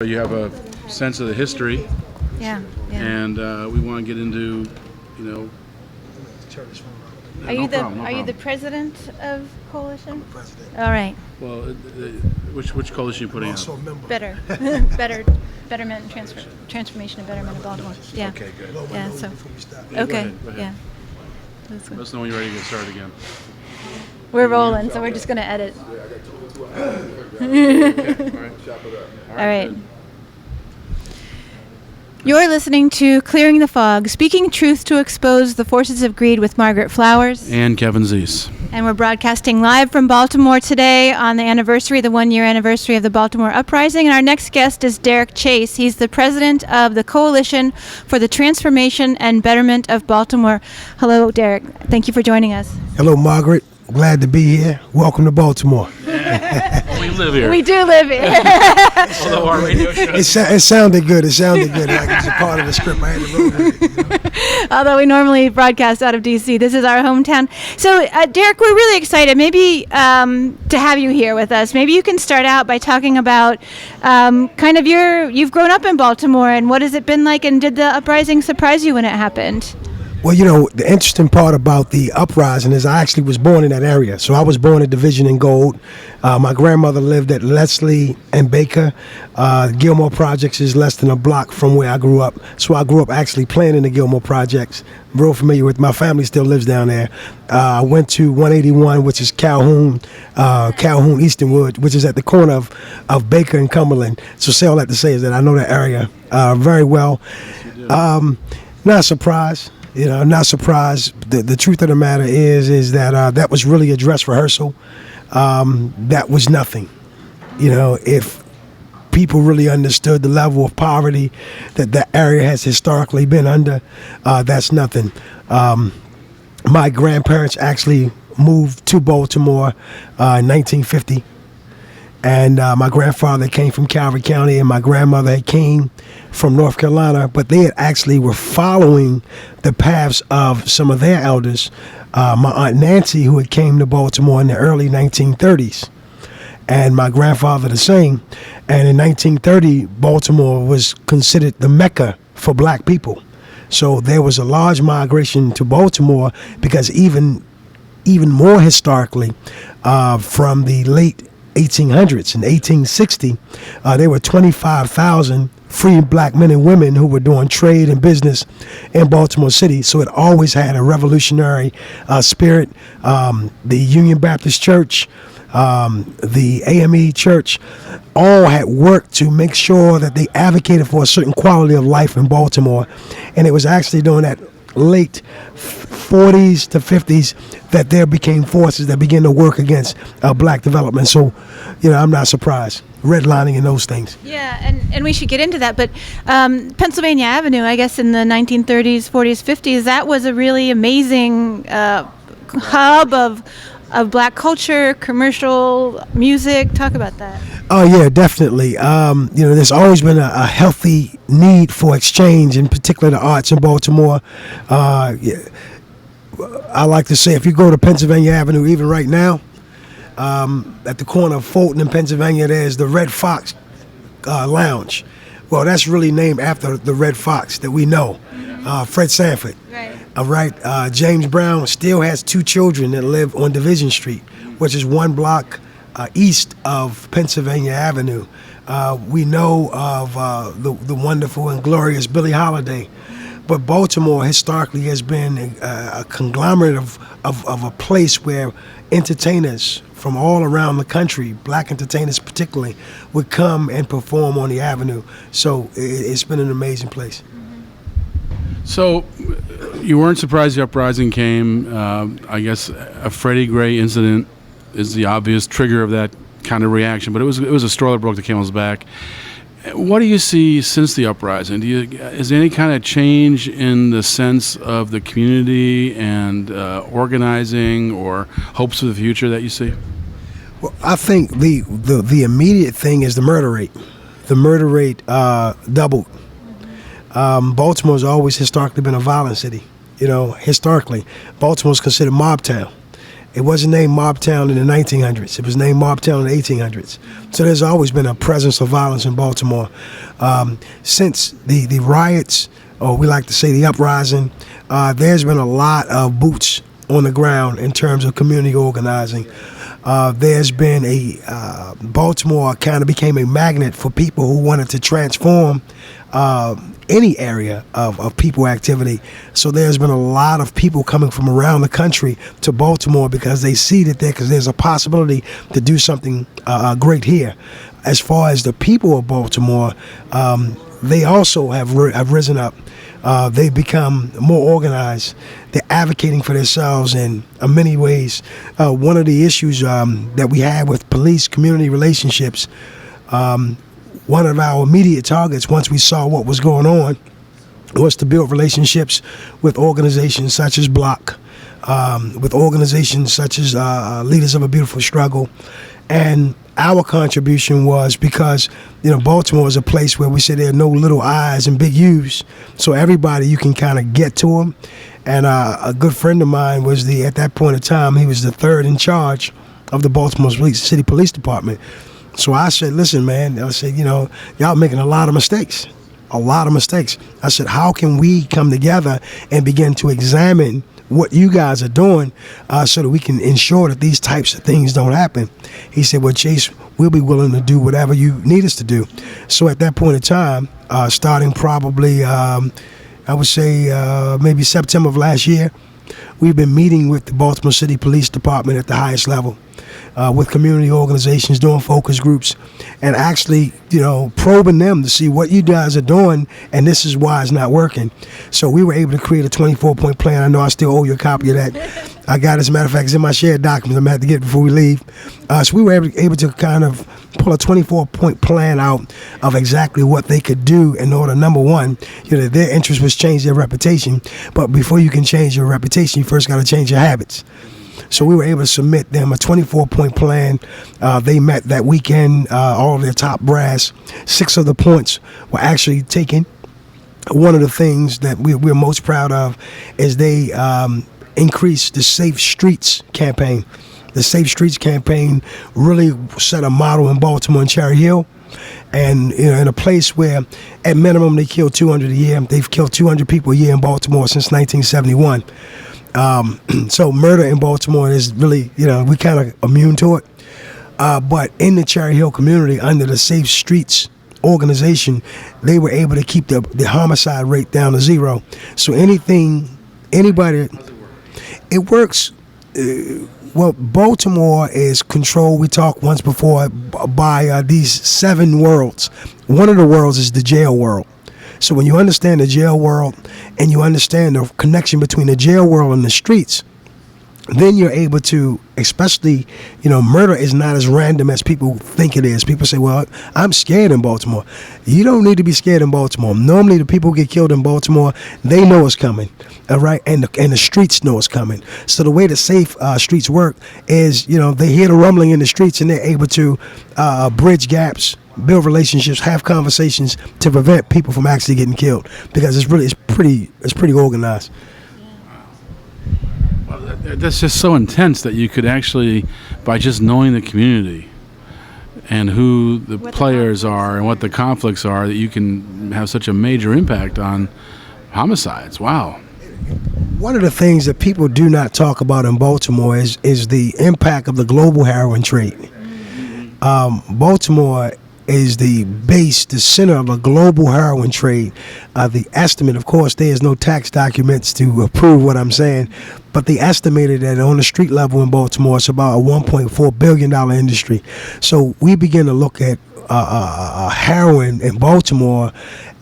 You have a sense of the history, Yeah. and we want to get into, you know. Are you No the problem, no Are you the problem. president of coalition? I'm the president. All right. Well, which coalition you putting I'm out? also a member. Better, betterment, and transformation and betterment of Baltimore. Yeah. Okay, good. Well, Yeah, know so- before we start. Yeah, go Okay. ahead, go ahead. Yeah. That's good. Let us know when you're ready to get started again. We're rolling, so we're just gonna edit. All right. You're listening to Clearing the Fog, speaking truth to expose the forces of greed with Margaret Flowers. And Kevin Zeese. And we're broadcasting live from Baltimore today on the anniversary, the one-year anniversary of the Baltimore Uprising. And our next guest is DChase. He's the president of the Coalition for the Transformation and Betterment of Baltimore. Hello, Derek. Thank you for joining us. Hello, Margaret. Glad to be here. Welcome to Baltimore. We live here. We do live here. Although our radio show. It sounded good. It sounded good. Like it's a part of the script. I had to roll with it. You know? Although we normally broadcast out of D.C., this is our hometown. So, Derek, we're really excited maybe to have you here with us. Maybe you can start out by talking about kind of you've grown up in Baltimore, and what has it been like, and did the uprising surprise you when it happened? Well, you know, the interesting part about the uprising is I actually was born in that area. So I was born at Division and Gold. My grandmother lived at Leslie and Baker. Gilmore Projects is less than a block from where I grew up. So I grew up actually playing in the Gilmore Projects. I'm real familiar with. My family still lives down there. I went to 181, which is Calhoun Eastonwood, which is at the corner of Baker and Cumberland. So say all that to say is that I know that area very well. Not surprised. You know, not surprised. The truth of the matter is that that was really a dress rehearsal. That was nothing. You know, if people really understood the level of poverty that that area has historically been under, that's nothing. My grandparents actually moved to Baltimore in 1950. And my grandfather came from Calvert County, and my grandmother came from North Carolina, but they actually were following the paths of some of their elders. My Aunt Nancy, who had came to Baltimore in the early 1930s, and my grandfather the same. And in 1930, Baltimore was considered the Mecca for black people. So there was a large migration to Baltimore because even more historically, from the late 1800s. In 1860, there were 25,000 free black men and women who were doing trade and business in Baltimore City. So it always had a revolutionary spirit. The Union Baptist Church, the AME Church, all had worked to make sure that they advocated for a certain quality of life in Baltimore. And it was actually during that late 40s to 50s that there became forces that began to work against black development. So, you know, I'm not surprised. Redlining and those things. Yeah, and we should get into that. But Pennsylvania Avenue, I guess in the 1930s, 40s, 50s, that was a really amazing hub of black culture, commercial music. Talk about that. Oh, yeah, definitely. You know, there's always been a healthy need for exchange, in particular the arts in Baltimore. Yeah. I like to say if you go to Pennsylvania Avenue, even right now, at the corner of Fulton and Pennsylvania, there's the Red Fox Lounge. Well, that's really named after the Red Fox that we know, Fred Sanford. Right. All right. James Brown still has two children that live on Division Street, which is one block east of Pennsylvania Avenue. We know of the wonderful and glorious Billie Holiday. But Baltimore historically has been a conglomerate of a place where entertainers from all around the country, black entertainers particularly, would come and perform on the avenue. So it's been an amazing place. So you weren't surprised the uprising came. I guess a Freddie Gray incident is the obvious trigger of that kind of reaction, but it was a straw that broke the camel's back. What do you see since the uprising? Is there any kind of change in the sense of the community and organizing or hopes for the future that you see? Well, I think the immediate thing is the murder rate. The murder rate doubled. Baltimore's always historically been a violent city. You know, historically, Baltimore's considered mob town. It wasn't named Mobtown in the 1900s. It was named Mobtown in the 1800s. So there's always been a presence of violence in Baltimore. Since the riots, or we like to say the uprising, there's been a lot of boots on the ground in terms of community organizing. There's been Baltimore kind of became a magnet for people who wanted to transform any area of people activity. So there's been a lot of people coming from around the country to Baltimore because they see that there's a possibility to do something great here. As far as the people of Baltimore, they also have risen up. They've become more organized. They're advocating for themselves in many ways. One of the issues that we had with police community relationships, one of our immediate targets once we saw what was going on was to build relationships with organizations such as Block, with organizations such as Leaders of a Beautiful Struggle. And our contribution was because, Baltimore is a place where we say there are no little I's and big U's. So everybody, you can kind of get to them. And a good friend of mine was at that point in time, he was the third in charge of the Baltimore City Police Department. So I said, listen, man, I said, y'all making a lot of mistakes. I said, how can we come together and begin to examine what you guys are doing so that we can ensure that these types of things don't happen? He said, well, Chase, we'll be willing to do whatever you need us to do. So at that point in time, starting probably, I would say maybe September of last year, we've been meeting with the Baltimore City Police Department at the highest level, with community organizations, doing focus groups, and actually, probing them to see what you guys are doing, and this is why it's not working. So we were able to create a 24-point plan. I know I still owe you a copy of that. I got it, as a matter of fact, it's in my shared documents. I'm going to have to get it before we leave. So we were able to kind of pull a 24-point plan out of exactly what they could do in order, number one, their interest was change their reputation. But before you can change your reputation, you first got to change your habits. So we were able to submit them a 24-point plan. They met that weekend, all of their top brass. 6 of the points were actually taken. One of the things that we're most proud of is they increased the Safe Streets campaign. The Safe Streets campaign really set a model in Baltimore and Cherry Hill. And in a place where, at minimum, they kill 200 a year. They've killed 200 people a year in Baltimore since 1971. So murder in Baltimore is really, we kind of immune to it. But in the Cherry Hill community, under the Safe Streets organization, they were able to keep the homicide rate down to 0. So anybody, it works. Well, Baltimore is controlled, we talked once before, by these 7 worlds. One of the worlds is the jail world. So when you understand the jail world and you understand the connection between the jail world and the streets, then you're able to, especially, murder is not as random as people think it is. People say, well, I'm scared in Baltimore. You don't need to be scared in Baltimore. Normally the people who get killed in Baltimore, they know it's coming, all right? And the streets know it's coming. So the way the Safe Streets work is, they hear the rumbling in the streets and they're able to bridge gaps, build relationships, have conversations to prevent people from actually getting killed, because it's pretty organized. Well, that's just so intense that you could actually, by just knowing the community and who the players are and what the conflicts are, that you can have such a major impact on homicides. Wow. One of the things that people do not talk about in Baltimore is the impact of the global heroin trade. Baltimore is the base, the center of a global heroin trade. The estimate, of course, there is no tax documents to prove what I'm saying, but they estimated that on the street level in Baltimore, it's about a $1.4 billion industry. So we begin to look at heroin in Baltimore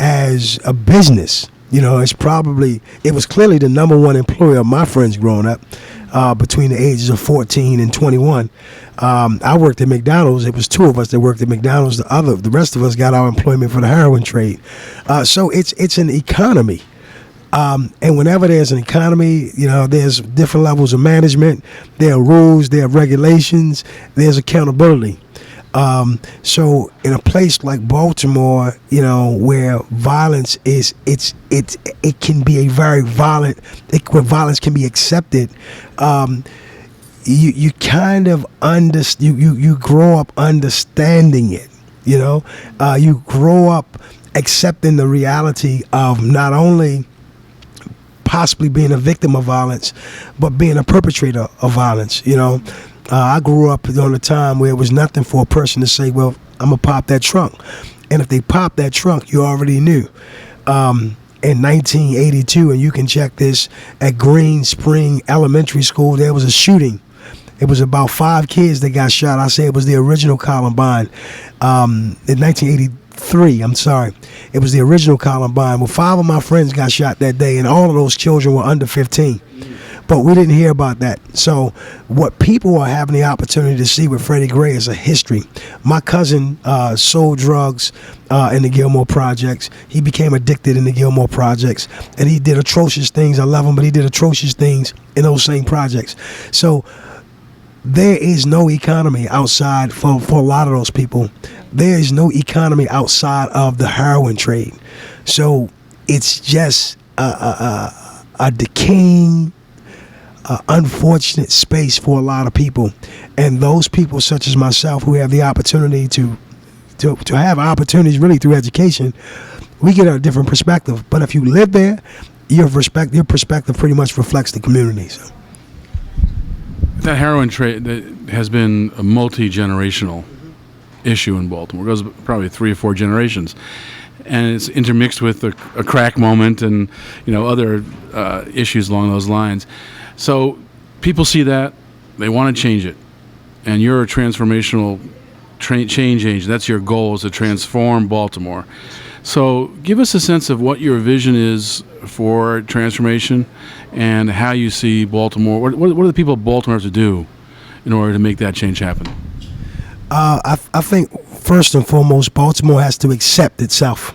as a business. It was clearly the number one employer of my friends growing up. Between the ages of 14 and 21. I worked at McDonald's. It was 2 of us that worked at McDonald's. The rest of us got our employment for the heroin trade. So it's an economy. And whenever there's an economy, there's different levels of management. There are rules, there are regulations, there's accountability. So in a place like Baltimore, where violence is, it can be a very violent, where violence can be accepted. you kind of you grow up understanding it. You grow up accepting the reality of not only possibly being a victim of violence, but being a perpetrator of violence. I grew up during a time where it was nothing for a person to say, well, I'm gonna pop that trunk. And if they popped that trunk, you already knew. In 1982, and you can check this, at Green Spring Elementary School, there was a shooting. It was about 5 kids that got shot. I say it was the original Columbine. In 1983, I'm sorry. It was the original Columbine. Well, 5 of my friends got shot that day, and all of those children were under 15. But we didn't hear about that. So what people are having the opportunity to see with Freddie Gray is a history. My cousin sold drugs in the Gilmore Projects. He became addicted in the Gilmore Projects, and he did atrocious things. I love him, but he did atrocious things in those same projects. So there is no economy outside for a lot of those people. There is no economy outside of the heroin trade. So it's just a decaying, unfortunate space for a lot of people. And those people such as myself who have the opportunity to have opportunities really through education, we get a different perspective. But if you live there, your perspective pretty much reflects the community. So. That heroin trade that has been a multi-generational issue in Baltimore. It goes probably 3 or 4 generations, and it's intermixed with a crack moment and other issues along those lines. So people see that, they want to change it, and you're a transformational change agent. That's your goal, is to transform Baltimore. So give us a sense of what your vision is for transformation and how you see Baltimore. What do the people of Baltimore have to do in order to make that change happen? I think first and foremost, Baltimore has to accept itself.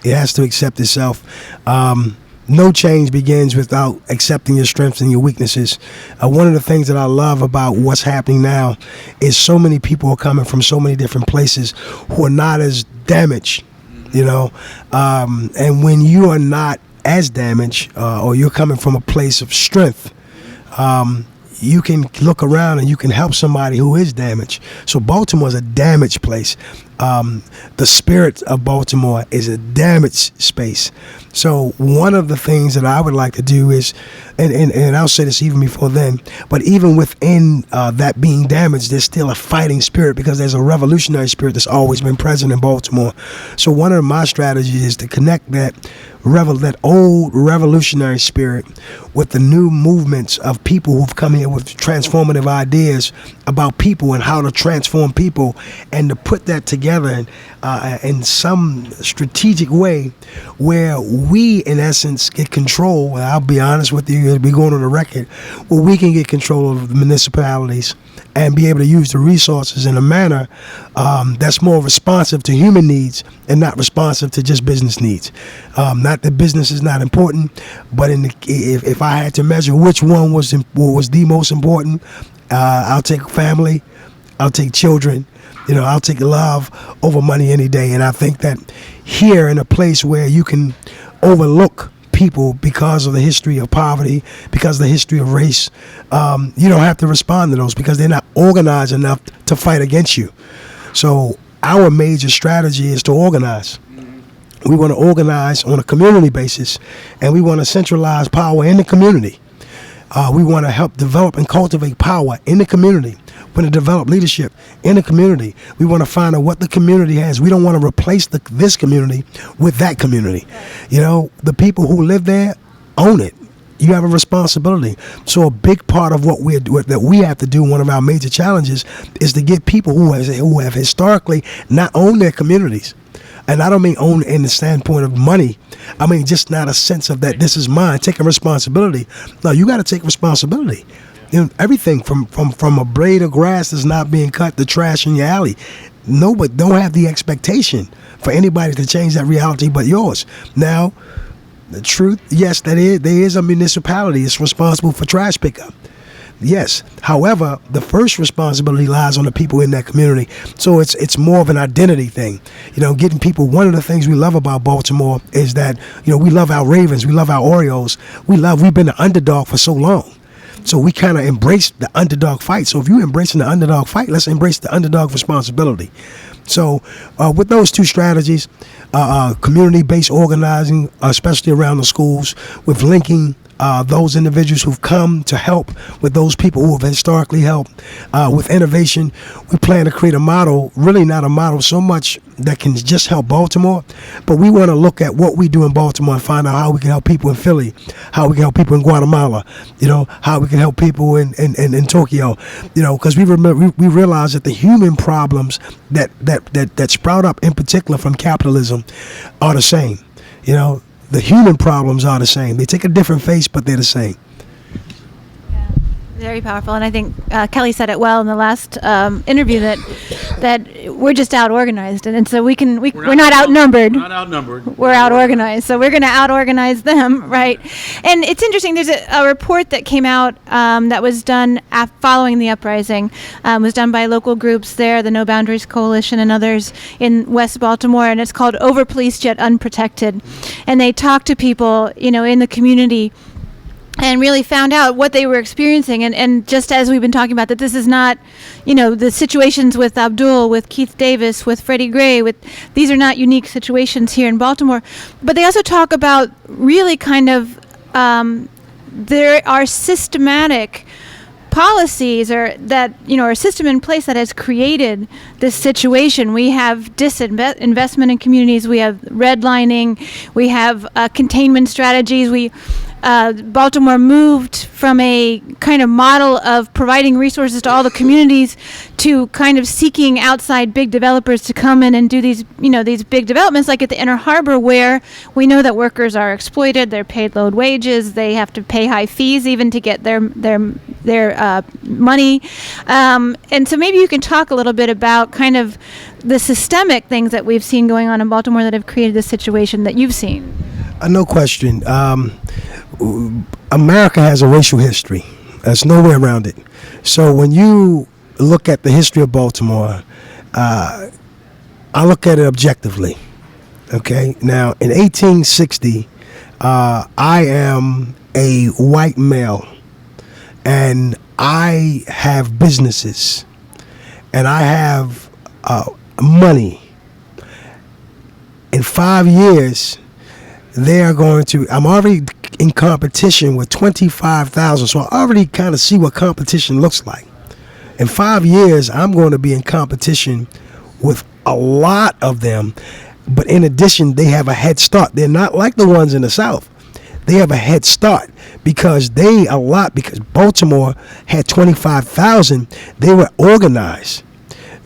It has to accept itself. No change begins without accepting your strengths and your weaknesses. One of the things that I love about what's happening now is so many people are coming from so many different places who are not as damaged, and when you are not as damaged, or you're coming from a place of strength, you can look around and you can help somebody who is damaged. So Baltimore is a damaged place. The spirit of Baltimore is a damaged space. So one of the things that I would like to do is, and I'll say this even before then, but even within that being damaged, there's still a fighting spirit, because there's a revolutionary spirit that's always been present in Baltimore. So one of my strategies is to connect that old revolutionary spirit with the new movements of people who've come here with transformative ideas about people and how to transform people, and to put that together in some strategic way where we, in essence, get control. I'll be honest with you, as we going on the record, where we can get control of the municipalities and be able to use the resources in a manner that's more responsive to human needs and not responsive to just business needs. Not that business is not important, but if I had to measure which one was the most important, I'll take family, I'll take children, I'll take love over money any day. And I think that here, in a place where you can overlook people because of the history of poverty, because of the history of race, you don't have to respond to those because they're not organized enough to fight against you. So our major strategy is to organize. We want to organize on a community basis, and we want to centralize power in the community. We want to help develop and cultivate power in the community. We want to develop leadership in the community. We want to find out what the community has. We don't want to replace this community with that community. The people who live there own it. You have a responsibility. So a big part of what we have to do, one of our major challenges, is to get people who have historically not owned their communities. And I don't mean own in the standpoint of money. I mean just not a sense of that this is mine, taking responsibility. No, you got to take responsibility. Everything from a blade of grass that's not being cut to trash in your alley. Nobody don't have the expectation for anybody to change that reality but yours. Now, the truth, yes, there is a municipality that's responsible for trash pickup. Yes. However, the first responsibility lies on the people in that community. So it's more of an identity thing. Getting people. One of the things we love about Baltimore is that we love our Ravens, we love our Orioles, we've been the underdog for so long. So we kind of embrace the underdog fight. So if you're embracing the underdog fight, let's embrace the underdog responsibility. So with those two strategies, community-based organizing, especially around the schools, with linking those individuals who've come to help with those people who have historically helped with innovation, we plan to create a model, really not a model so much that can just help Baltimore, but we want to look at what we do in Baltimore and find out how we can help people in Philly, how we can help people in Guatemala, how we can help people in Tokyo, because we realize that the human problems that sprout up in particular from capitalism are the same. The human problems are the same. They take a different face, but they're the same. Very powerful, and I think Kelly said it well in the last interview that we're just out organized, and so we're not outnumbered. We're not outnumbered. We're out organized, so we're going to out organize them, right? And it's interesting. There's a report that came out that was done following the uprising. Was done by local groups there, the No Boundaries Coalition and others in West Baltimore, and it's called "Overpoliced Yet Unprotected." And they talk to people, in the community, and really found out what they were experiencing. And just as we've been talking about, that this is not, the situations with Abdul, with Keith Davis, with Freddie Gray, these are not unique situations here in Baltimore. But they also talk about really kind of, there are systematic policies or a system in place that has created this situation. We have disinvestment in communities. We have redlining. We have containment strategies. Baltimore moved from a kind of model of providing resources to all the communities to kind of seeking outside big developers to come in and do these big developments, like at the Inner Harbor, where we know that workers are exploited. They're paid low wages. They have to pay high fees even to get their money. And so maybe you can talk a little bit about kind of the systemic things that we've seen going on in Baltimore that have created this situation that you've seen. No question. America has a racial history. There's no way around it. So when you look at the history of Baltimore, I look at it objectively. Okay? Now, in 1860, I am a white male, and I have businesses, and I have money. In 5 years, I'm already in competition with 25,000, so I already kind of see what competition looks like. In 5 years, I'm going to be in competition with a lot of them, but in addition, they have a head start. They're not like the ones in the South. They have a head start because Baltimore had 25,000. They were organized.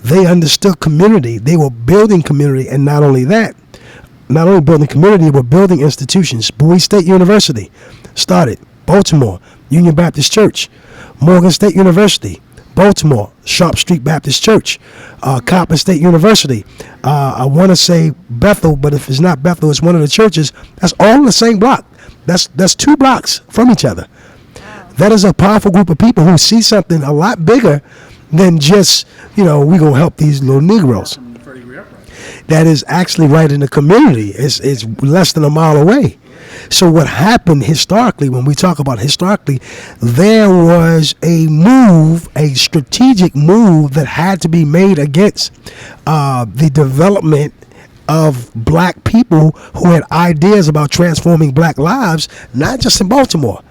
They understood community. They were building community, and not only building community, but building institutions. Bowie State University started. Baltimore, Union Baptist Church. Morgan State University, Baltimore, Sharp Street Baptist Church. Coppin State University. I want to say Bethel, but if it's not Bethel, it's one of the churches. That's all in the same block. That's 2 blocks from each other. Wow. That is a powerful group of people who see something a lot bigger than just, we're going to help these little Negroes. That is actually right in the community. It's less than a mile away. So what happened historically, when we talk about historically, there was a strategic move that had to be made against the development of black people who had ideas about transforming black lives, not just in Baltimore,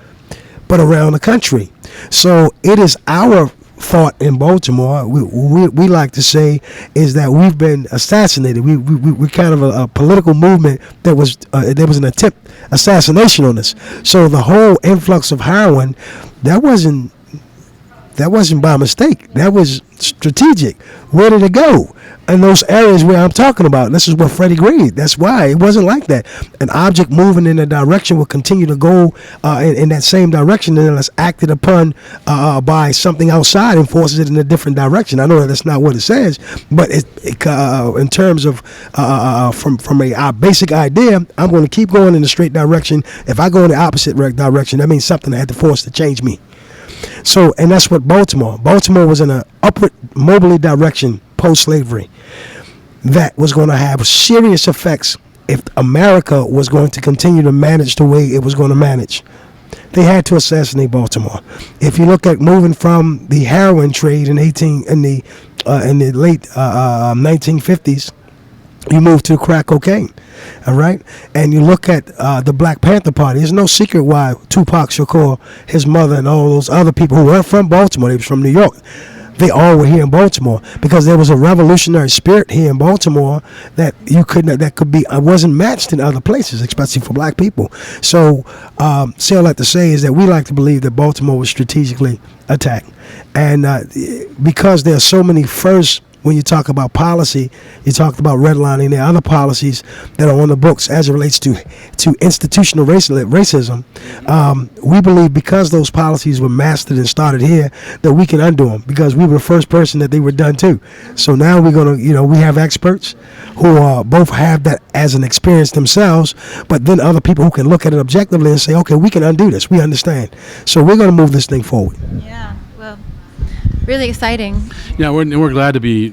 but around the country. So it is our thought in Baltimore, we like to say, is that we've been assassinated. We're kind of a political movement that was there was an attempt assassination on us. So the whole influx of heroin, that wasn't by mistake. That was strategic. Where did it go? In those areas where I'm talking about. This is what Freddie Gray. That's why it wasn't like that. An object moving in a direction will continue to go in that same direction until it's acted upon by something outside and forces it in a different direction. I know that that's not what it says, but in terms of from a basic idea, I'm going to keep going in the straight direction. If I go in the opposite direction, that means something had to force to change me. So, and that's what Baltimore was in an upward mobility direction post-slavery that was going to have serious effects if America was going to continue to manage the way it was going to manage. They had to assassinate Baltimore. If you look at moving from the heroin trade in the late 1950s, you move to crack cocaine, all right? And you look at the Black Panther Party. There's no secret why Tupac Shakur, his mother, and all those other people who weren't from Baltimore, they was from New York, they all were here in Baltimore because there was a revolutionary spirit here in Baltimore that wasn't matched in other places, especially for black people. So, I like to say is that we like to believe that Baltimore was strategically attacked, and because there are so many firsts. When you talk about policy, you talked about redlining. There are other policies that are on the books as it relates to institutional racism. We believe because those policies were mastered and started here, that we can undo them because we were the first person that they were done to. So now we're going to, we have experts who both have that as an experience themselves, but then other people who can look at it objectively and say, okay, we can undo this. We understand. So we're going to move this thing forward. Yeah, well, really exciting. Yeah, we're glad to be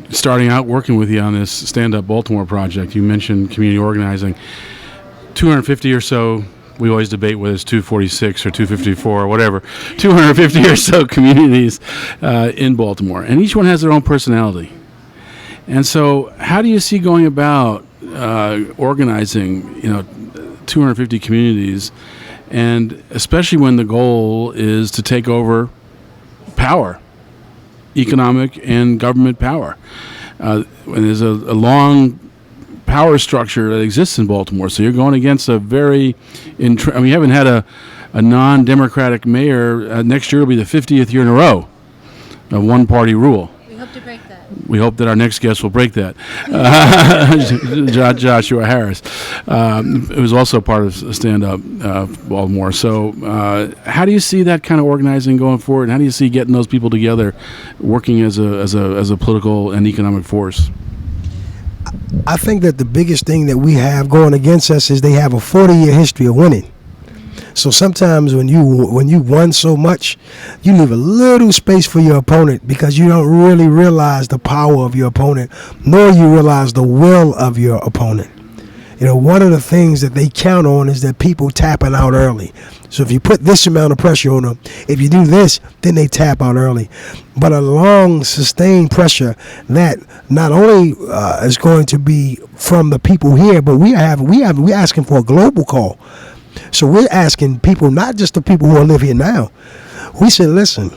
starting out working with you on this Stand Up Baltimore project. You mentioned community organizing. 250 or so, we always debate whether it's 246 or 254 or whatever, 250 or so communities in Baltimore. And each one has their own personality. And so how do you see going about organizing, 250 communities, and especially when the goal is to take over power, economic and government power. And there's a long power structure that exists in Baltimore. So you're going against a very, we haven't had a non-democratic mayor. Next year will be the 50th year in a row of one-party rule. We hope to break that. We hope that our next guest will break that. Joshua Harris. It was also part of Stand Up Baltimore. So how do you see that kind of organizing going forward? And how do you see getting those people together, working as a political and economic force? I think that the biggest thing that we have going against us is they have a 40-year history of winning. So sometimes when you won so much, you leave a little space for your opponent because you don't really realize the power of your opponent, nor you realize the will of your opponent. One of the things that they count on is that people tapping out early. So if you put this amount of pressure on them, if you do this, then they tap out early. But a long, sustained pressure that not only is going to be from the people here, but we're asking for a global call. So we're asking people, not just the people who live here now. We said, listen,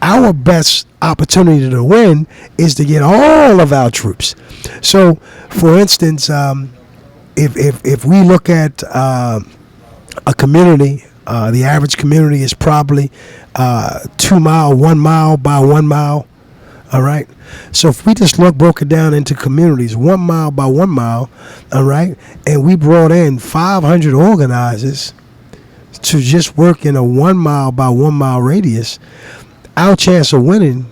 our best opportunity to win is to get all of our troops. So, for instance, if we look at a community, the average community is probably 1 mile by 1 mile. All right. So if we just broke it down into communities, 1 mile by 1 mile, all right, and we brought in 500 organizers to just work in a 1 mile by 1 mile radius, our chance of winning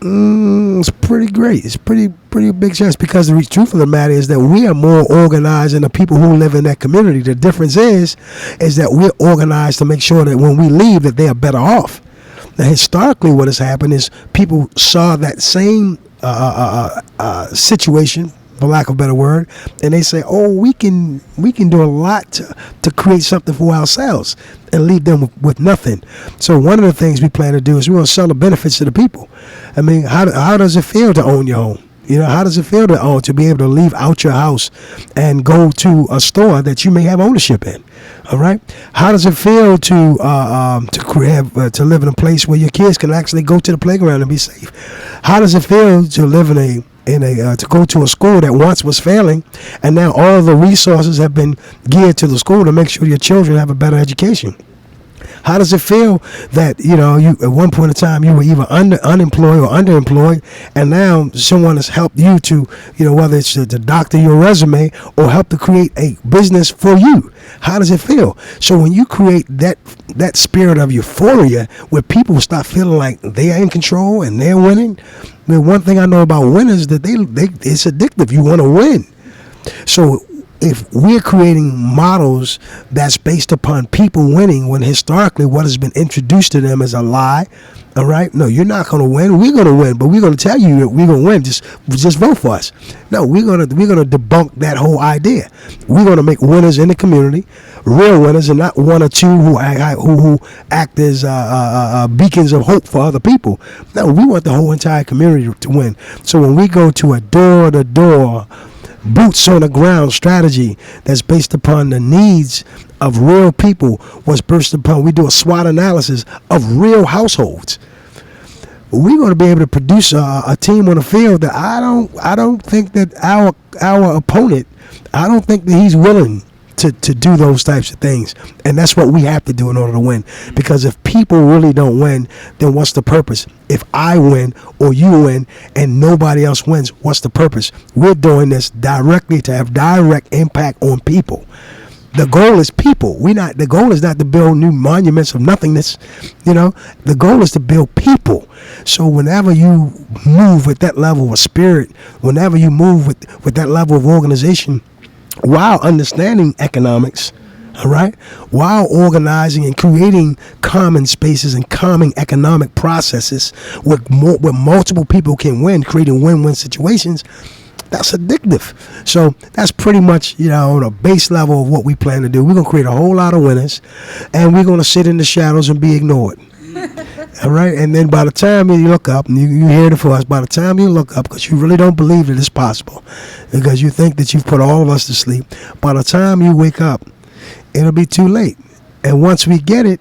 is pretty great. It's pretty big chance because the truth of the matter is that we are more organized than the people who live in that community. The difference is that we're organized to make sure that when we leave that they are better off. Now, historically, what has happened is people saw that same situation, for lack of a better word, and they say, "Oh, we can do a lot to create something for ourselves and leave them with nothing." So, one of the things we plan to do is we're going to sell the benefits to the people. I mean, how does it feel to own your home? How does it feel to be able to leave out your house and go to a store that you may have ownership in? All right. How does it feel to live in a place where your kids can actually go to the playground and be safe? How does it feel to live to go to a school that once was failing, and now all the resources have been geared to the school to make sure your children have a better education? How does it feel that, you at one point in time you were either unemployed or underemployed, and now someone has helped you to, whether it's to doctor your resume or help to create a business for you? How does it feel? So when you create that spirit of euphoria where people start feeling like they are in control and they're winning, the one thing I know about winners is that it's addictive. You want to win. So if we're creating models that's based upon people winning, when historically what has been introduced to them is a lie, all right? No, you're not going to win. We're going to win, but we're going to tell you that we're going to win. Just vote for us. No, we're going to debunk that whole idea. We're going to make winners in the community, real winners, and not one or two who act as beacons of hope for other people. No, we want the whole entire community to win. So when we go to a door-to-door, boots on the ground strategy that's based upon the needs of real people, was based upon, we do a SWOT analysis of real households, we're going to be able to produce a team on the field that I don't think that our opponent, I don't think that he's willing to do those types of things. And that's what we have to do in order to win. Because if people really don't win, then what's the purpose? If I win or you win and nobody else wins, what's the purpose? We're doing this directly to have direct impact on people. The goal is people. The goal is not to build new monuments of nothingness. The goal is to build people. So whenever you move with that level of spirit, whenever you move with that level of organization, while understanding economics, all right, while organizing and creating common spaces and common economic processes where multiple people can win, creating win-win situations, that's addictive. So that's pretty much, on a base level of what we plan to do. We're going to create a whole lot of winners, and we're going to sit in the shadows and be ignored. All right, and then by the time you look up, and you hear it for us, by the time you look up, because you really don't believe that it's possible, because you think that you've put all of us to sleep, by the time you wake up, it'll be too late. And once we get it,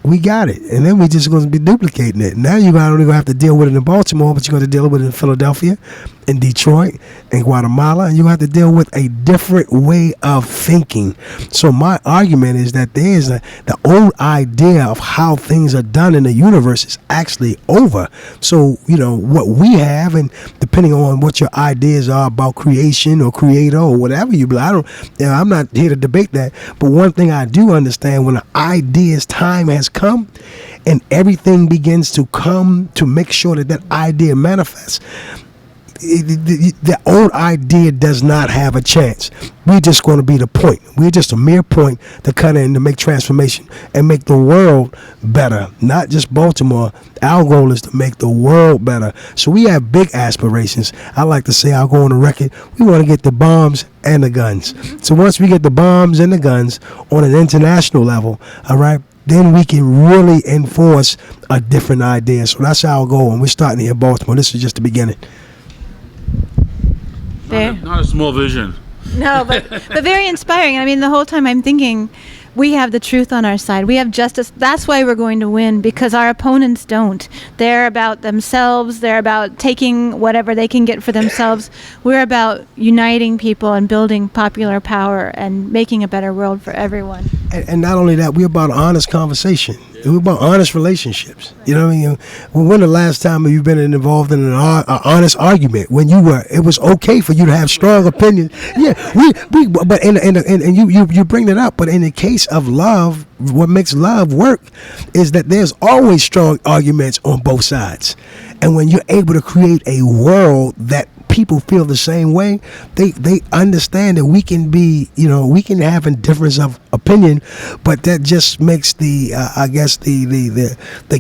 we got it. And then we're just going to be duplicating it. Now you're not only going to have to deal with it in Baltimore, but you're going to deal with it in Philadelphia, in Detroit, in Guatemala, and you have to deal with a different way of thinking. So my argument is that the old idea of how things are done in the universe is actually over. So, what we have, and depending on what your ideas are about creation or creator or whatever I'm not here to debate that. But one thing I do understand, when the idea's time has come and everything begins to come to make sure that idea manifests, the old idea does not have a chance. We're just going to be the point. We're just a mere point to cut in to make transformation and make the world better. Not just Baltimore. Our goal is to make the world better. So we have big aspirations. I like to say, I'll go on the record, we want to get the bombs and the guns. So once we get the bombs and the guns on an international level, all right, then we can really enforce a different idea. So that's our goal, and we're starting here in Baltimore. This is just the beginning. Not a small vision. No, but very inspiring. I mean, the whole time I'm thinking, we have the truth on our side. We have justice. That's why we're going to win, because our opponents don't. They're about themselves. They're about taking whatever they can get for themselves. We're about uniting people and building popular power and making a better world for everyone. And not only that, we're about honest conversation. We're about honest relationships. You know what I mean? When the last time have you been involved in an honest argument? When it was okay for you to have strong opinions. Yeah, but you bring that up. But in the case of love, what makes love work is that there's always strong arguments on both sides. And when you're able to create a world that people feel the same way, they understand that we can have a difference of opinion, but that just makes the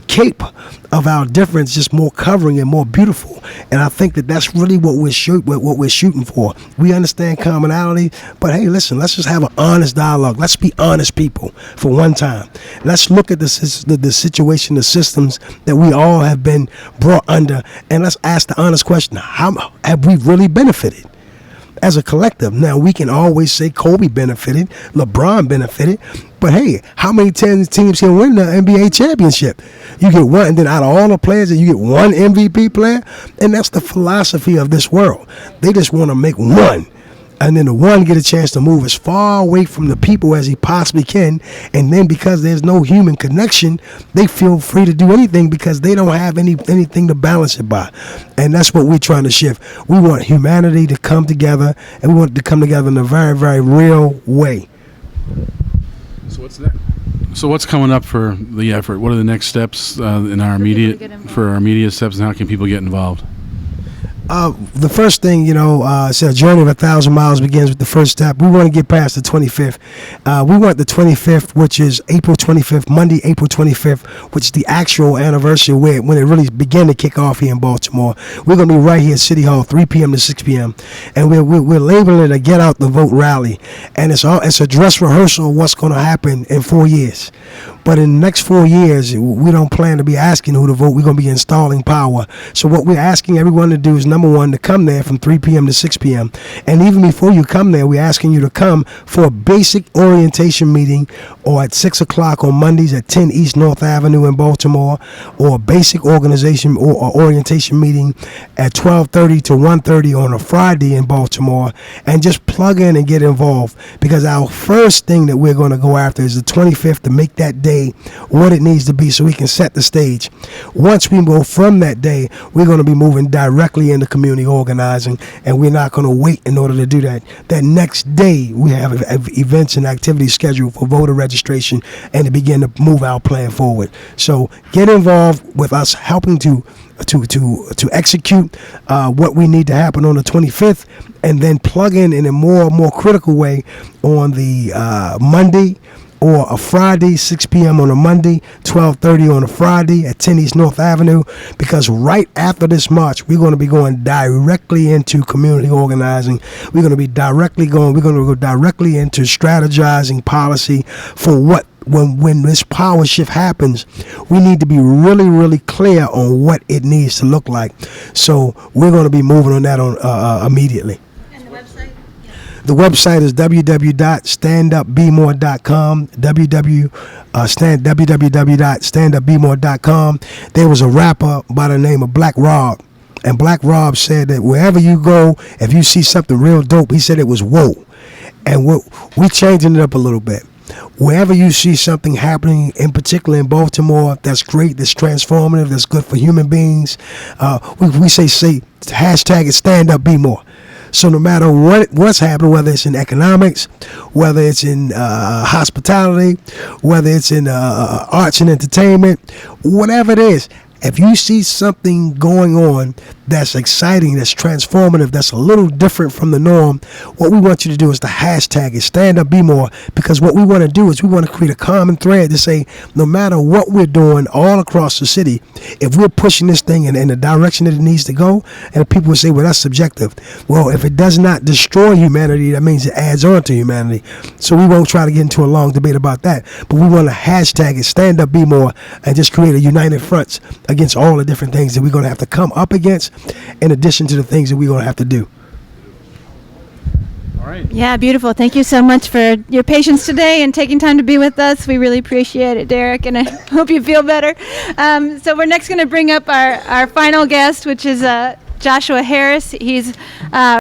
cape of our difference just more covering and more beautiful. And I think that that's really what we're shooting for. We understand commonality, but hey, listen, let's just have an honest dialogue. Let's be honest people for one time. Let's look at the situation, the systems that we all have been brought under, and let's ask the honest question: how have we really benefited as a collective? Now, we can always say Kobe benefited, LeBron benefited, but hey, how many teams can win the NBA championship? You get one, and then out of all the players, you get one MVP player, and that's the philosophy of this world. They just want to make one, and then the one get a chance to move as far away from the people as he possibly can, and then because there's no human connection, they feel free to do anything because they don't have anything to balance it by. And that's what we're trying to shift. We want humanity to come together, and we want it to come together in a very, very real way. So what's next? So what's coming up for the effort? What are the next steps in our immediate steps, and how can people get involved? The first thing, it's a journey of 1,000 miles begins with the first step. We want to get past the 25th. We want the 25th, which is April 25th, Monday, April 25th, which is the actual anniversary when it really began to kick off here in Baltimore. We're going to be right here at City Hall, 3 p.m. to 6 p.m. And we're labeling it a Get Out the Vote rally. And it's a dress rehearsal of what's going to happen in 4 years. But in the next 4 years, we don't plan to be asking who to vote. We're going to be installing power. So what we're asking everyone to do is, number one, to come there from 3 p.m. to 6 p.m. And even before you come there, we're asking you to come for a basic orientation meeting or at 6 o'clock on Mondays at 10 East North Avenue in Baltimore, or a basic organization or orientation meeting at 12:30 to 1:30 on a Friday in Baltimore, and just plug in and get involved, because our first thing that we're going to go after is the 25th, to make that day what it needs to be so we can set the stage. Once we go from that day, we're going to be moving directly into community organizing, and we're not going to wait in order to do that. That next day, we have events and activities scheduled for voter registration and to begin to move our plan forward. So get involved with us helping to execute what we need to happen on the 25th, and then plug in a more critical way on the Monday or a Friday, 6 p.m. on a Monday, 12:30 on a Friday at 10 East North Avenue, because right after this march, we're going to be going directly into community organizing. We're going to go directly into strategizing policy for what, when this power shift happens, we need to be really, really clear on what it needs to look like. So we're going to be moving on that immediately. The website is www.standupbemore.com, www.standupbemore.com. There was a rapper by the name of Black Rob, and Black Rob said that wherever you go, if you see something real dope, he said it was whoa. And we're changing it up a little bit. Wherever you see something happening, in particular in Baltimore, that's great, that's transformative, that's good for human beings, we say hashtag it Stand Up Be More. So no matter what's happening, whether it's in economics, whether it's in hospitality, whether it's in arts and entertainment, whatever it is, if you see something going on that's exciting, that's transformative, that's a little different from the norm, what we want you to do is to hashtag it, Stand Up Be More, because what we want to do is we want to create a common thread to say, no matter what we're doing all across the city, if we're pushing this thing in the direction that it needs to go, and people will say, well, that's subjective. Well, if it does not destroy humanity, that means it adds on to humanity. So we won't try to get into a long debate about that, but we want to hashtag it, Stand Up Be More, and just create a united front against all the different things that we're going to have to come up against, in addition to the things that we're going to have to do. All right. Yeah, beautiful. Thank you so much for your patience today and taking time to be with us. We really appreciate it, Derek, and I hope you feel better. So we're next going to bring up our final guest, which is Joshua Harris. He's